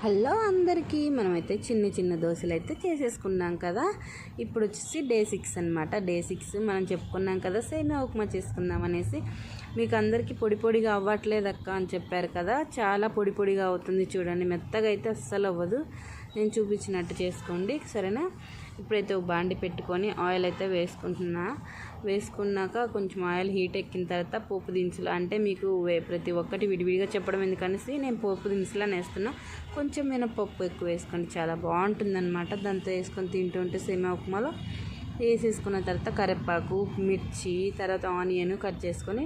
Hello అందరికీ, మనమైతే చిన్న చిన్న దోశలు అయితే చేసేసుకున్నాం కదా. ఇప్పుడు వచ్చేసి డే 6 అనమాట. డే 6 మనం చెప్పుకున్నాం కదా సేమియా ఉప్మా చేసుకుందాం అనేసి. మీకు అందరికీ పొడి పొడిగా అవ్వట్లేదు అక్క అని చెప్పారు కదా. చాలా పొడి పొడిగా అవుతుంది చూడండి, మెత్తగా అయితే అస్సలు అవ్వదు. నేను చూపించినట్టు చేసుకోండి సరేనా. ఇప్పుడైతే ఒక బాండి పెట్టుకొని ఆయిల్ అయితే వేసుకున్నాక కొంచెం ఆయిల్ హీట్ ఎక్కిన తర్వాత పోపు దినుసులు, అంటే మీకు ప్రతి ఒక్కటి విడివిడిగా చెప్పడం ఎందుకనేసి నేను పోపు దినుసులు అని వేస్తున్నా. కొంచెం మినపప్పు ఎక్కువ వేసుకోండి, చాలా బాగుంటుందన్నమాట. దాంతో వేసుకొని తింటుంటే సేమియా ఉప్మాలో వేసేసుకున్న తర్వాత కరివేపాకు, మిర్చి, తర్వాత ఆనియన్ కట్ చేసుకొని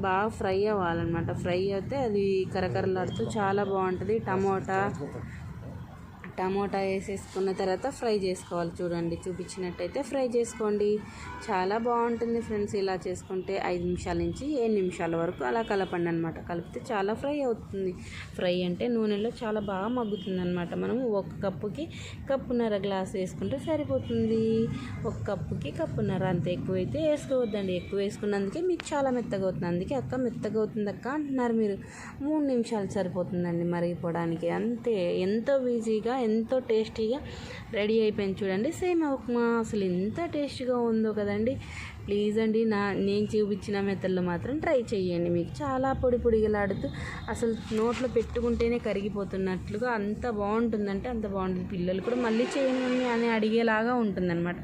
బాగా ఫ్రై అవ్వాలన్నమాట. ఫ్రై అయితే అది కరకరలాడుతూ చాలా బాగుంటుంది. టమోటా వేసేసుకున్న తర్వాత ఫ్రై చేసుకోవాలి. చూడండి చూపించినట్టయితే ఫ్రై చేసుకోండి, చాలా బాగుంటుంది ఫ్రెండ్స్. ఇలా చేసుకుంటే 5 నిమిషాల నుంచి 7 నిమిషాల వరకు అలా కలపండి అనమాట. కలిపితే చాలా ఫ్రై అవుతుంది. ఫ్రై అంటే నూనెలో చాలా బాగా మగ్గుతుంది అనమాట. మనము ఒక కప్పుకి కప్పున్నర గ్లాస్ వేసుకుంటే సరిపోతుంది. ఒక కప్పుకి కప్పున్నర, అంత ఎక్కువైతే వేసుకోవద్దండి. ఎక్కువ వేసుకున్నందుకే మీకు చాలా మెత్తగా అవుతుంది. అందుకే అక్క మెత్తగా అవుతుంది అక్క అంటున్నారు మీరు. 3 నిమిషాలు సరిపోతుందండి మరిగిపోవడానికి, అంతే. ఎంతో ఈజీగా ఎంతో టేస్టీగా రెడీ అయిపోయింది చూడండి సేమియా ఉప్మా. అసలు ఎంత టేస్టీగా ఉందో కదండి. ప్లీజ్ అండి, నేను చూపించిన మెథడ్లో మాత్రం ట్రై చేయండి. మీకు చాలా పొడి పొడిగలాడుతూ అసలు నోట్లో పెట్టుకుంటేనే కరిగిపోతున్నట్లుగా అంత బాగుంటుందంటే అంత బాగుంటుంది. పిల్లలు కూడా మళ్ళీ చేయమని అని అడిగేలాగా ఉంటుందన్నమాట.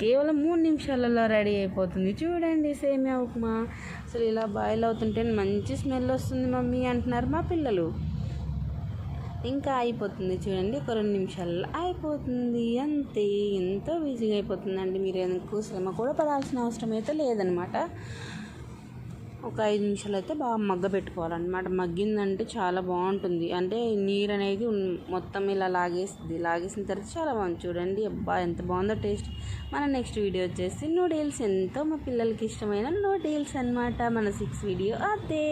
కేవలం 3 నిమిషాలలో రెడీ అయిపోతుంది చూడండి సేమియా ఉప్మా. అసలు ఇలా బాయిల్ అవుతుంటే మంచి స్మెల్ వస్తుంది మమ్మీ అంటున్నారు మా పిల్లలు. ఇంకా అయిపోతుంది చూడండి, ఒక 2 నిమిషాల్లో అయిపోతుంది, అంతే. ఎంతో ఈజీగా అయిపోతుందండి. మీరు ఎక్కువ శ్రమ కూడా పడాల్సిన అవసరం అయితే లేదనమాట. ఒక 5 నిమిషాలు అయితే బాగా మగ్గబెట్టుకోవాలన్నమాట. మగ్గిందంటే చాలా బాగుంటుంది, అంటే నీరు అనేది మొత్తం ఇలా లాగేసిన తర్వాత చాలా బాగుంది చూడండి. అబ్బా ఎంత బాగుందో టేస్ట్. మన నెక్స్ట్ వీడియో వచ్చేసి నూడిల్స్, ఎంతో మా పిల్లలకి ఇష్టమైన నూడిల్స్ అనమాట. మన 6 వీడియో అదే.